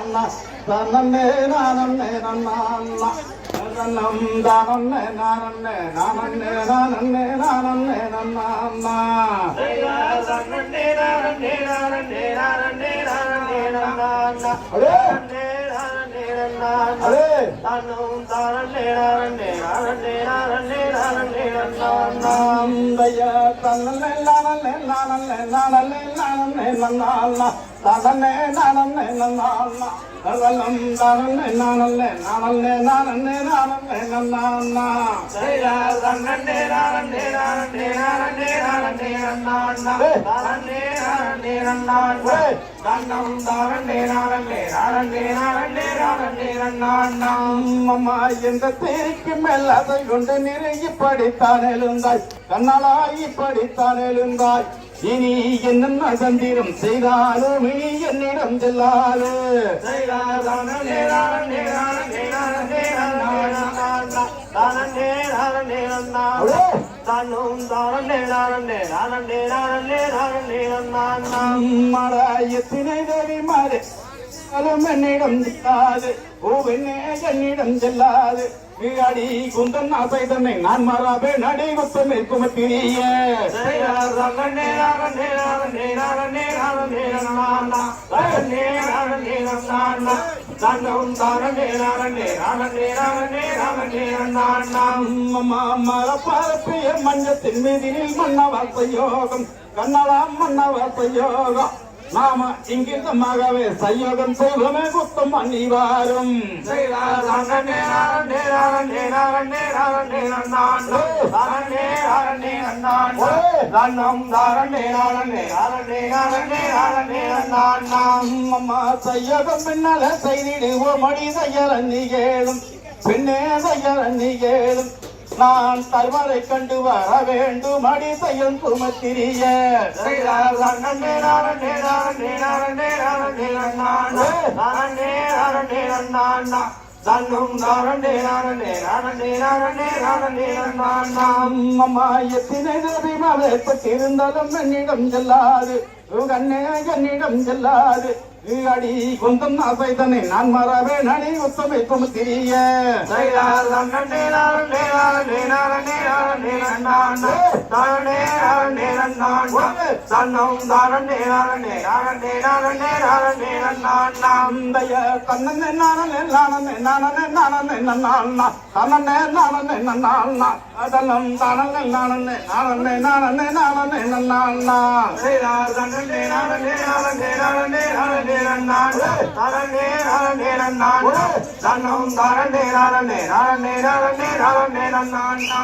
தன்னே நானே நன்னா தன்னம் தானே நானே நானே நானே நானே நன்னா தன்னே நானே நானே நானே நானே நன்னா அடே தன்னம் தானே நானே நானே நானே நானே நன்னா தய தன்னே நானே நானே நானே நானே நன்னா தன்னே நானே நன்னா அதலம் தானே நானே நானே நானே நானே நன்னா சைரா தன்னே நானே நானே நானே நானே நன்னா தானே நானே நன்னா தன்னம் தானே நானே நானே நானே நானே நன்னா அம்மா எந்த தேய்க்கு மேல் அதை கொண்டு நிறைய படித்தான் எழுந்தாய் கண்ணாலாய் படித்தான் எழுந்தாய் இனி என்ன தந்திரம் செய்தாலும் இனி என்னிடம் செல்லாது எத்தனை தேவி மாறு என்னிடம் செல்லாது ஓவென்னே என்னிடம் செல்லாது அடி குந்தன் ஆசை தன்னை நான் மாறாவே நடை குத்தமே குமத்திரிய மரப்பரப்பிய மஞ்சத்தின் மீதினில் மன்னவாச யோகம் கண்ணலாம் மன்னவாச யோகம் நாம இங்கிதமாகவே சயோகம் செய்வமே குத்தம் அணிவாரும் சயோகம் பின்னால செய்திடுவோம் அடி செய்யற நீகேளும் பின்னே செய்யற நீகேளும் நான் தருவரை கண்டு வர வேண்டும் அடி செய்யும் குமத்திரிய எத்தனை மலைப்பட்டிருந்தாலும் என்னிடம் செல்லாது கண்ணே என்னிடம் செல்லாது அடி குந்தம் ஆசைதனை நான் மறவே நடி உத்தமை குமத்திரிய அதெல்லாம் தானே நானே நானே நானே நானே நன்னா தன்னம் தானே நானே நானே நானே நானே நன்னா